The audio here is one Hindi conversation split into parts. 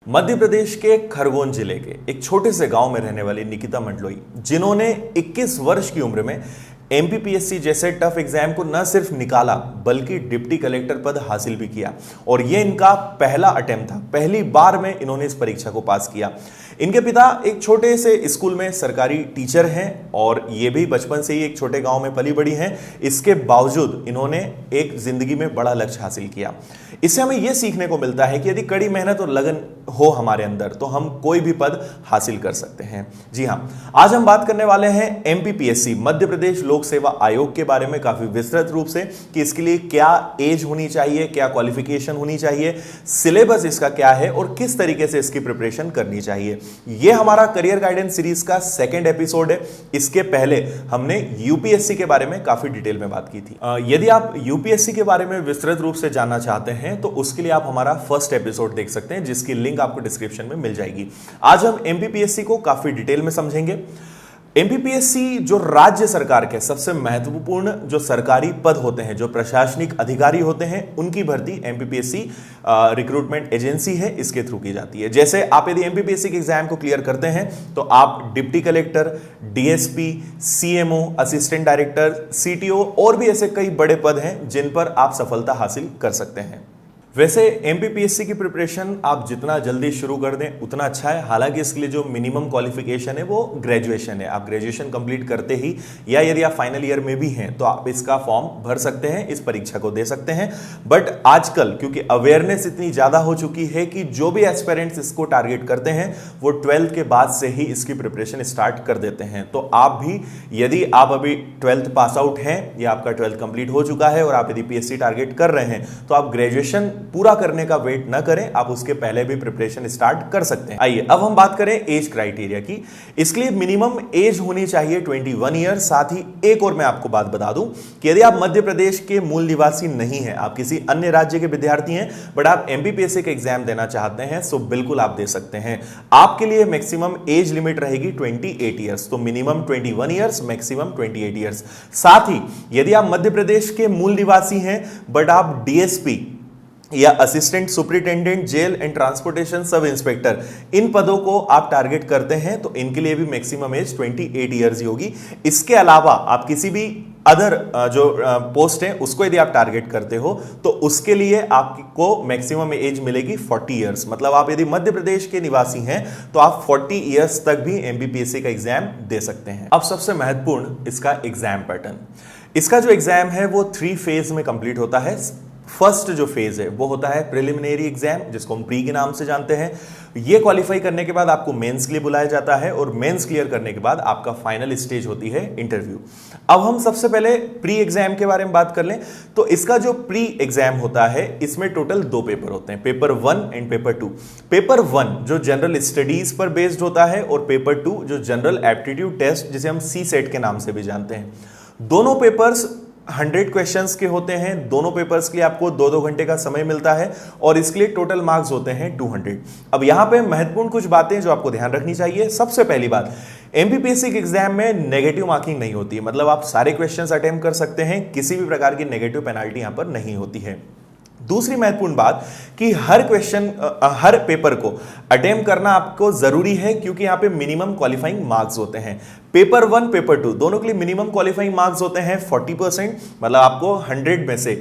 मध्य प्रदेश के खरगोन जिले के एक छोटे से गांव में रहने वाली निकिता मंडलोई, जिन्होंने 21 वर्ष की उम्र में एमपीपीएससी जैसे टफ एग्जाम को न सिर्फ निकाला बल्कि डिप्टी कलेक्टर पद हासिल भी किया। और ये इनका पहला अटेम्प्ट था, पहली बार में इन्होंने इस परीक्षा को पास किया। इनके पिता एक छोटे से स्कूल में सरकारी टीचर हैं और ये भी बचपन से ही एक छोटे गांव में पली बड़ी हैं। इसके बावजूद इन्होंने एक जिंदगी में बड़ा लक्ष्य हासिल किया। इससे हमें यह सीखने को मिलता है कि यदि कड़ी मेहनत और लगन हो हमारे अंदर तो हम कोई भी पद हासिल कर सकते हैं। जी हां, आज हम बात करने वाले हैं एमपीपीएससी मध्य प्रदेश लोक सेवा आयोग के बारे में काफी विस्तृत रूप से कि इसके लिए क्या एज होनी चाहिए, क्या क्वालिफिकेशन होनी चाहिए, सिलेबस इसका क्या है और किस तरीके से इसकी प्रिपरेशन करनी चाहिए। यह हमारा करियर गाइडेंस सीरीज का सेकंड एपिसोड है। इसके पहले हमने यूपीएससी के बारे में काफी डिटेल में बात की थी। यदि आप यूपीएससी के बारे में विस्तृत रूप से जानना चाहते हैं तो उसके लिए आप हमारा फर्स्ट एपिसोड देख सकते हैं, जिसकी लिंक आपको डिस्क्रिप्शन में मिल जाएगी। आज हम एमपीपीएससी को काफी डिटेल में समझेंगे। एमपीपीएससी जो राज्य सरकार के सबसे महत्वपूर्ण जो सरकारी पद होते हैं, जो प्रशासनिक अधिकारी होते हैं, उनकी भर्ती एमपीपीएससी रिक्रूटमेंट एजेंसी है, इसके थ्रू की जाती है। जैसे आप यदि एमपीपीएससी के एग्जाम को क्लियर करते हैं तो आप deputy collector, DSP, CMO, assistant director, CTO और भी ऐसे कई बड़े पद हैं जिन पर आप सफलता हासिल कर सकते हैं। वैसे एमपीपीएससी की प्रिपरेशन आप जितना जल्दी शुरू कर दें उतना अच्छा है। हालांकि इसके लिए जो मिनिमम क्वालिफिकेशन है वो ग्रेजुएशन है। आप ग्रेजुएशन कंप्लीट करते ही या यदि आप फाइनल ईयर में भी हैं तो आप इसका फॉर्म भर सकते हैं, इस परीक्षा को दे सकते हैं। बट आजकल क्योंकि अवेयरनेस इतनी ज्यादा हो चुकी है कि जो भी एस्पिरेंट्स इसको टारगेट करते हैं वो 12th के बाद से ही इसकी प्रिपरेशन स्टार्ट कर देते हैं। तो आप भी यदि आप अभी 12th पास आउट हैं या आपका 12th कंप्लीट हो चुका है और आप यदि पीएससी टारगेट कर रहे हैं तो आप ग्रेजुएशन पूरा करने का वेट ना करें, आप उसके पहले भी प्रिपरेशन स्टार्ट कर सकते हैं। आइए अब हम बात करें एज क्राइटेरिया की। इसके लिए मिनिमम एज होनी चाहिए 21 ईयर। साथ ही एक और मैं आपको बात बता दूं कि यदि आप मध्य प्रदेश के मूल निवासी नहीं हैं, आप किसी अन्य राज्य के विद्यार्थी हैं बट आप एमपीपीएससी का एग्जाम देना चाहते हैं तो बिल्कुल आप दे सकते हैं। आपके लिए मैक्सिमम एज लिमिट रहेगी 28 ईयर्स। तो मिनिमम 21 ईयर्स, मैक्सिमम 28 ईयर्स। साथ ही यदि आप मध्य प्रदेश के मूल निवासी हैं बट आप डीएसपी या assistant superintendent jail and transportation sub inspector इन पदों को आप टारगेट करते हैं तो इनके लिए भी मैक्सिमम एज 28 ईयर्स ही होगी। इसके अलावा आप किसी भी अदर जो पोस्ट है उसको यदि आप टारगेट करते हो तो उसके लिए आपको मैक्सिमम एज मिलेगी 40 ईयर्स। मतलब आप यदि मध्य प्रदेश के निवासी हैं तो आप 40 ईयर्स तक भी एमपीपीएससी का एग्जाम दे सकते हैं। अब सबसे महत्वपूर्ण इसका एग्जाम पैटर्न। इसका जो एग्जाम है वो 3 फेज में कंप्लीट होता है। फर्स्ट जो फेज है वो होता है प्रिलिमिनरी एग्जाम, जिसको हम प्री के नाम से जानते हैं। ये क्वालिफाई करने के बाद आपको मेंस के लिए बुलाया जाता है और मेंस क्लियर करने के बाद आपका फाइनल स्टेज होती है इंटरव्यू। अब हम सबसे पहले प्री एग्जाम के बारे में बात कर लें तो इसका जो प्री एग्जाम होता है इसमें टोटल 2 पेपर होते हैं, पेपर 1 एंड पेपर 2। पेपर 1 जो जनरल स्टडीज पर बेस्ड होता है और पेपर 2 जो जनरल एप्टीट्यूड टेस्ट जिसे हम सी सेट के नाम से भी जानते हैं। दोनों पेपर्स 100 क्वेश्चंस के होते हैं। दोनों पेपर्स के लिए आपको 2-2 घंटे का समय मिलता है और इसके लिए टोटल मार्क्स होते हैं 200। अब यहां पे महत्वपूर्ण कुछ बातें जो आपको ध्यान रखनी चाहिए। सबसे पहली बात, एमपीपीएससी के एग्जाम में नेगेटिव मार्किंग नहीं होती है। मतलब आप सारे क्वेश्चंस अटेम्प्ट कर सकते हैं, किसी भी प्रकार की नेगेटिव पेनाल्टी यहां पर नहीं होती है। दूसरी महत्वपूर्ण बात कि हर पेपर को अटेम्प्ट करना आपको जरूरी है क्योंकि यहां पे मिनिमम क्वालिफाइंग मार्क्स होते हैं। पेपर 1 पेपर 2 दोनों के लिए मिनिमम क्वालिफाइंग मार्क्स होते हैं 40%। मतलब आपको 100 में से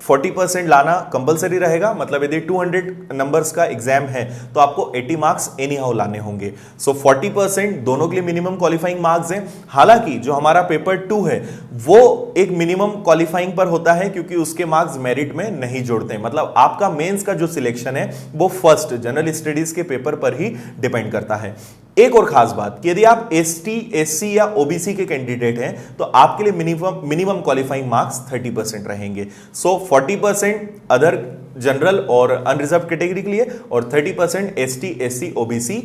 40% लाना कंपलसरी रहेगा। मतलब यदि 200 नंबर्स का एग्जाम है तो आपको 80 मार्क्स एनी हाउ लाने होंगे। सो 40% दोनों के लिए मिनिमम क्वालिफाइंग मार्क्स हैं। हालांकि जो हमारा पेपर 2 है वो एक मिनिमम क्वालिफाइंग पर होता है क्योंकि उसके मार्क्स मेरिट में नहीं जोड़ते। मतलब आपका मेंस का जो सिलेक्शन है वो फर्स्ट जनरल स्टडीज के पेपर पर ही डिपेंड करता है। एक और खास बात कि यदि आप एसटी, एससी या ओबीसी के कैंडिडेट हैं तो आपके लिए मिनिमम क्वालिफाइंग मार्क्स 30% रहेंगे। सो 40% अदर जनरल और अनरिजर्व कैटेगरी के लिए और 30% एसटी, एससी, ओबीसी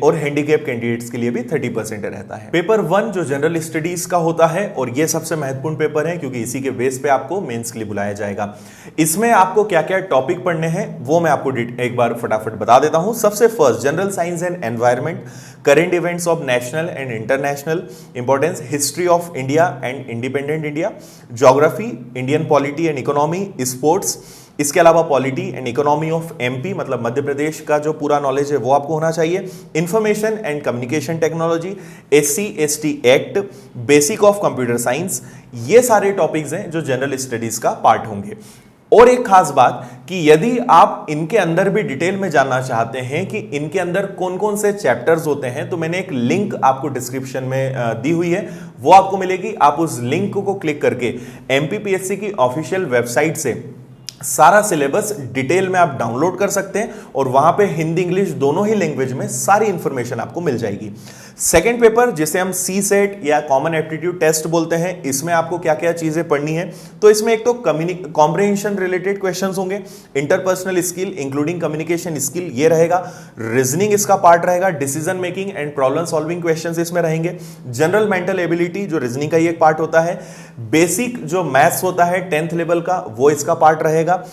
और हैंडीकैप कैंडिडेट्स के लिए भी 30% रहता है। पेपर 1 जो जनरल स्टडीज का होता है और यह सबसे महत्वपूर्ण पेपर है क्योंकि इसी के बेस पे आपको मेंस के लिए बुलाया जाएगा। इसमें आपको क्या क्या टॉपिक पढ़ने हैं वो मैं आपको एक बार फटाफट बता देता हूं। सबसे first general science and environment, current events of national and international importance, history of India and independent India, geography, Indian polity and economy, sports, इसके अलावा polity and economy of MP मतलब मध्य प्रदेश का जो पूरा नॉलेज है वो आपको होना चाहिए, information and communication technology, SC ST act, basic of computer science, ये सारे टॉपिक्स हैं जो जनरल स्टडीज का पार्ट होंगे। और एक खास बात कि यदि आप इनके अंदर भी डिटेल में जानना चाहते हैं कि इनके अंदर कौन कौन से चैप्टर्स होते हैं, तो मैंने एक लिंक आपको डिस्क्रिप्शन में दी हुई है, वो आपको मिलेगी। आप उस लिंक को क्लिक करके MPPSC की ऑफिशियल वेबसाइट से सारा सिलेबस डिटेल में आप डाउनलोड कर सकते हैं और वहां पे हिंदी इंग्लिश दोनों ही लैंग्वेज में सारी इंफॉर्मेशन आपको मिल जाएगी। सेकंड पेपर जिसे हम CSET या कॉमन एप्टीट्यूड टेस्ट बोलते हैं, इसमें आपको क्या क्या चीजें पढ़नी है, तो इसमें एक तो कॉम्प्रिहेंशन रिलेटेड क्वेश्चंस होंगे, interpersonal skill including communication skill ये रहेगा, रीजनिंग इसका पार्ट रहेगा, decision making and problem solving questions इसमें रहेंगे, जनरल मेंटल एबिलिटी जो रीजनिंग का ही एक पार्ट होता है, बेसिक जो मैथ्स होता है 10th लेवल का वो इसका पार्ट रहेगा,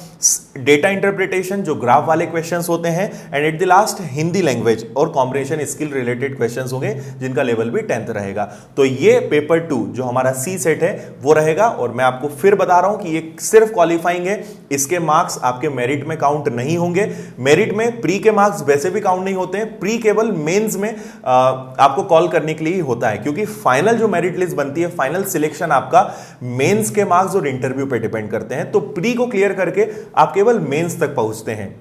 डेटा इंटरप्रिटेशन जो ग्राफ वाले क्वेश्चंस होते हैं, and at the last Hindi language और कॉम्प्रिहेंशन स्किल रिलेटेड क्वेश्चंस होंगे जिनका लेवल भी 10th रहेगा। तो ये पेपर 2 जो हमारा CSET है वो रहेगा। और मैं आपको फिर बता रहा हूं कि ये सिर्फ क्वालिफाइंग है, इसके मार्क्स आपके मेरिट में काउंट नहीं होंगे। मेरिट में प्री के मार्क्स वैसे भी काउंट नहीं होते हैं, प्री केवल मेंस में आपको कॉल करने के लिए ही होता है, क्योंकि फाइनल जो मेरिट लिस्ट बनती है, फाइनल सिलेक्शन आपका मेंस के मार्क्स और इंटरव्यू पे डिपेंड करते हैं। तो प्री को क्लियर करके आप केवल मेंस तक पहुंचते हैं,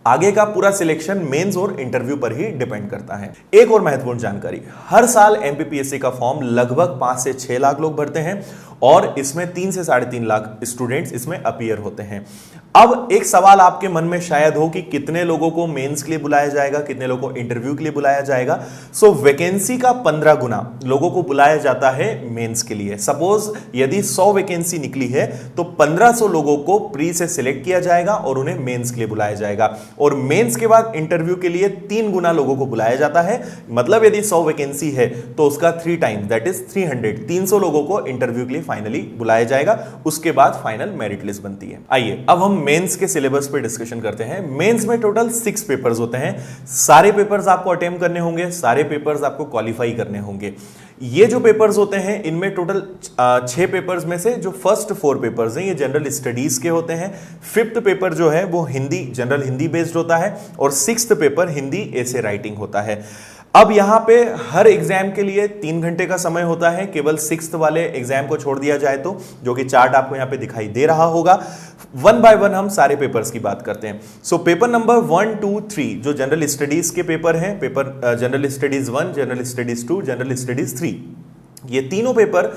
आगे का पूरा सिलेक्शन मेंस और इंटरव्यू पर ही डिपेंड करता है। एक और महत्वपूर्ण जानकारी, हर साल MPPSC का फॉर्म लगभग 5 से 6 लाख लोग भरते हैं और इसमें 3 से 3.5 लाख स्टूडेंट्स इसमें अपीयर होते हैं। अब एक सवाल आपके मन में शायद हो कि कितने लोगों को मेंस के लिए बुलाया जाएगा, कितने लोगों को इंटरव्यू के लिए बुलाया जाएगा। सो वैकेंसी का 15 गुना लोगों को बुलाया जाता है मेंस के लिए। सपोज यदि 100 वैकेंसी निकली है तो 1500 लोगों को प्री से सिलेक्ट किया जाएगा और उन्हें मेंस के लिए बुलाया जाएगा, और मेंस के बाद इंटरव्यू के लिए 3 गुना लोगों को बुलाया जाता है। मतलब यदि 100 वैकेंसी है तो उसका 3 टाइम्स दैट इज 300 लोगों को इंटरव्यू के लिए फाइनली बुलाया जाएगा। उसके बाद फाइनल मेरिट लिस्ट बनती है। आइए अब हम मेंस के सिलेबस पे डिस्कशन करते हैं। मेंस में टोटल 6 पेपर्स होते हैं, सारे पेपर्स आपको अटेम्प्ट करने होंगे, सारे पेपर्स आपको क्वालिफाई करने होंगे। ये जो पेपर्स होते हैं इनमें टोटल 6 पेपर्स में से जो फर्स्ट 4 पेपर्स हैं ये जनरल स्टडीज के होते हैं, 5th पेपर जो है वो हिंदी जनरल हिंदी बेस्ड होता है, और 6th पेपर हिंदी ऐसे राइटिंग होता है। अब यहां पे हर एग्जाम के लिए 3 घंटे का समय होता है, केवल 6th वाले एग्जाम को छोड़ दिया जाए तो, जो कि चार्ट आपको यहां पे दिखाई दे रहा होगा। 1 बाय 1 हम सारे पेपर्स की बात करते हैं। सो पेपर नंबर 1, 2, 3 जो जनरल स्टडीज के पेपर हैं, paper general studies 1, general studies 2, general studies 3, ये तीनों पेपर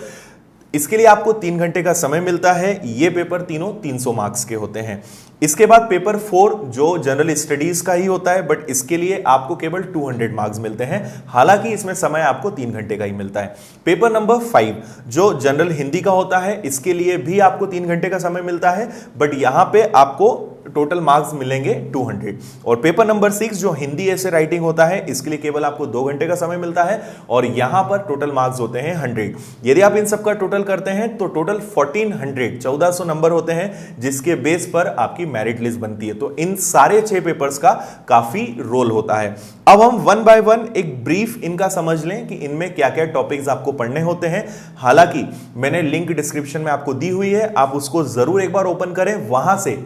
इसके लिए आपको 3 घंटे का समय मिलता है। ये पेपर तीनों 300 मार्क्स के होते हैं। इसके बाद पेपर 4 जो जनरल स्टडीज का ही होता है, बट इसके लिए आपको केवल 200 मार्क्स मिलते हैं, हालांकि इसमें समय आपको 3 घंटे का ही मिलता है। पेपर नंबर 5 जो जनरल हिंदी का होता है, इसके लिए भी आपको 3 घंटे का समय मिलता है, बट यहां पे आपको टोटल मार्क्स मिलेंगे 200। और पेपर नंबर 6 जो हिंदी ऐसे राइटिंग होता है, इसके लिए केवल आपको 2 घंटे का समय मिलता है और यहां पर टोटल मार्क्स होते हैं 100। यदि आप इन सब का टोटल करते हैं तो टोटल 1400 नंबर होते हैं, जिसके बेस पर आपकी मेरिट लिस्ट बनती है। तो इन सारे 6 पेपर्स का काफी रोल होता है। अब हम 1 बाय 1 एक ब्रीफ इनका समझ लें कि इनमें क्या क्या टॉपिक्स आपको पढ़ने होते हैं। हालांकि मैंने लिंक डिस्क्रिप्शन में आपको दी हुई है, आप उसको जरूर एक बार ओपन करें, वहां से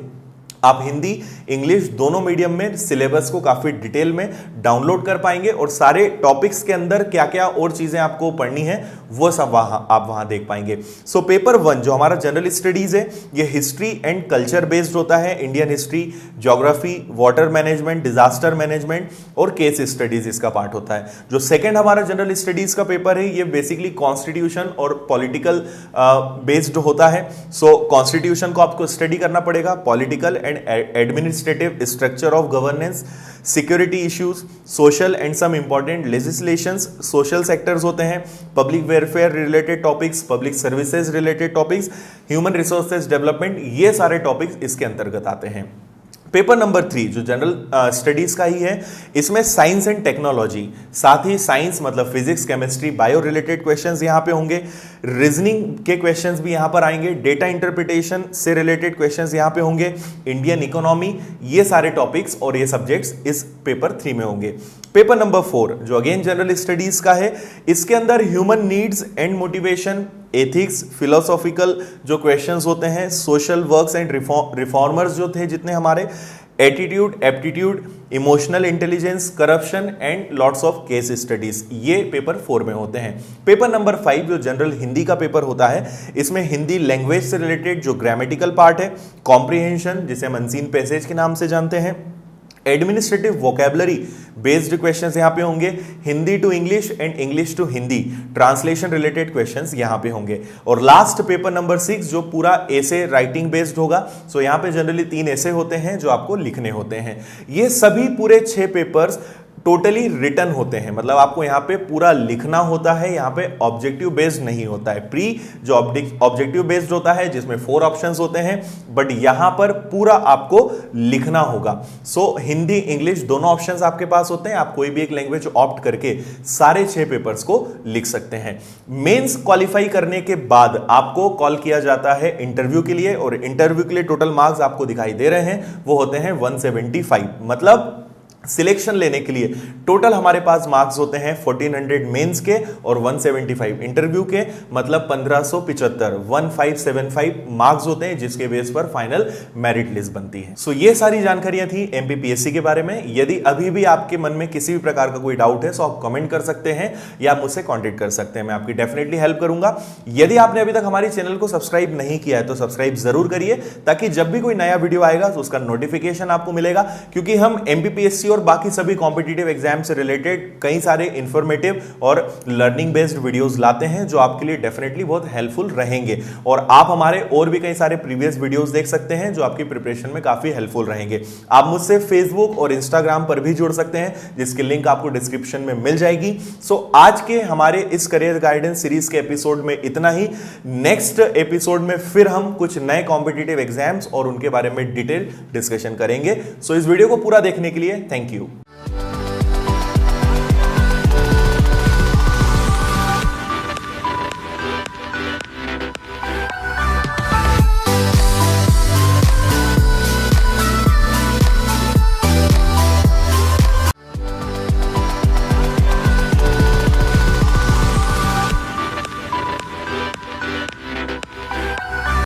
आप हिंदी इंग्लिश दोनों मीडियम में सिलेबस को काफी डिटेल में डाउनलोड कर पाएंगे और सारे टॉपिक्स के अंदर क्या क्या और चीजें आपको पढ़नी है वो सब आप वहां देख पाएंगे। सो पेपर 1 जो हमारा जनरल स्टडीज है, ये हिस्ट्री एंड कल्चर बेस्ड होता है। Indian history, geography, water management, disaster management और केस स्टडीज इसका पार्ट होता है। जो सेकंड हमारा जनरल स्टडीज का पेपर है, ये बेसिकली कॉन्स्टिट्यूशन और पॉलिटिकल बेस्ड होता है। सो कॉन्स्टिट्यूशन को आपको स्टडी करना पड़ेगा, political and administrative structure of governance, security issues, social and some important legislations, social sectors होते हैं, public welfare related topics, public services related topics, human resources development, ये सारे टॉपिक्स इसके अंतर्गत आते हैं। पेपर नंबर 3 जो जनरल स्टडीज का ही है, इसमें साइंस एंड टेक्नोलॉजी, साथ ही साइंस मतलब physics, chemistry, bio related questions यहां पे होंगे, रीजनिंग के क्वेश्चंस भी यहां पर आएंगे, डेटा इंटरप्रिटेशन से रिलेटेड क्वेश्चंस यहां पे होंगे, इंडियन इकोनॉमी, ये सारे टॉपिक्स और ये सब्जेक्ट्स इस पेपर 3 में होंगे। पेपर नंबर 4 जो अगेन जनरल स्टडीज का है, इसके अंदर human needs and motivation, ethics, philosophical जो क्वेश्चंस होते हैं, सोशल वर्क्स एंड रिफॉर्मर्स जो थे जितने हमारे, attitude, aptitude, emotional intelligence, corruption and lots of case studies, ये पेपर 4 में होते हैं। पेपर नंबर 5 जो जनरल हिंदी का पेपर होता है, इसमें हिंदी लैंग्वेज से रिलेटेड जो ग्रामेटिकल पार्ट है, कॉम्प्रिहेंशन जिसे हम अनसीन पैसेज के नाम से जानते हैं, एडमिनिस्ट्रेटिव वोकेबलरी बेस्ड क्वेश्चंस यहां पे होंगे, Hindi to English and English to Hindi translation related questions यहां पे होंगे, और लास्ट पेपर नंबर 6 जो पूरा एसे राइटिंग बेस्ड होगा। सो यहां पे जनरली 3 एसे होते हैं जो आपको लिखने होते हैं। ये सभी पूरे 6 पेपर्स टोटली रिटन होते हैं, मतलब आपको यहां पे पूरा लिखना होता है, यहां पे ऑब्जेक्टिव बेस्ड नहीं होता है। प्री जो ऑब्जेक्टिव बेस्ड होता है जिसमें 4 ऑप्शंस होते हैं, बट यहां पर पूरा आपको लिखना होगा। सो हिंदी इंग्लिश दोनों ऑप्शंस आपके पास होते हैं, आप कोई भी एक लैंग्वेज ऑप्ट करके सारे 6 पेपर्स को लिख सकते हैं। मेंस क्वालिफाई करने के बाद आपको कॉल किया जाता है इंटरव्यू के लिए, और इंटरव्यू के लिए टोटल मार्क्स आपको दिखाई दे रहे हैं, वो होते हैं 175। मतलब सिलेक्शन लेने के लिए टोटल हमारे पास मार्क्स होते हैं 1400 मेंस के और 175 इंटरव्यू के, मतलब 1575 मार्क्स होते हैं, जिसके बेस पर फाइनल मेरिट लिस्ट बनती है। सो ये सारी जानकारियां थी एमपीपीएससी के बारे में। यदि अभी भी आपके मन में किसी भी प्रकार का कोई डाउट है तो आप कमेंट कर सकते हैं या मुझसे कॉन्टेक्ट कर सकते हैं, मैं आपकी डेफिनेटली हेल्प करूंगा। यदि आपने अभी तक हमारे चैनल को सब्सक्राइब नहीं किया है तो सब्सक्राइब जरूर करिए, ताकि जब भी कोई नया वीडियो आएगा तो उसका नोटिफिकेशन आपको मिलेगा, क्योंकि हम एमपीपीएससी और बाकी सभी कॉम्पिटिटिव एग्जाम से रिलेटेड कई सारे इंफॉर्मेटिव और लर्निंग बेस्ड वीडियोस लाते हैं जो आपके लिए डेफिनेटली बहुत हेल्पफुल रहेंगे। और आप हमारे और भी कई सारे प्रीवियस वीडियोस देख सकते हैं जो आपकी प्रिपरेशन में काफी हेल्पफुल रहेंगे। आप मुझसे फेसबुक और इंस्टाग्राम पर भी जुड़ सकते हैं, जिसकी लिंक आपको डिस्क्रिप्शन में मिल जाएगी। सो आज के हमारे इस करियर गाइडेंस सीरीज के एपिसोड में इतना ही। नेक्स्ट एपिसोड में फिर हम कुछ नए कॉम्पिटिटिव एग्जाम्स और उनके बारे में डिटेल डिस्कशन करेंगे। सो इस वीडियो को पूरा देखने के लिए थैंक यू।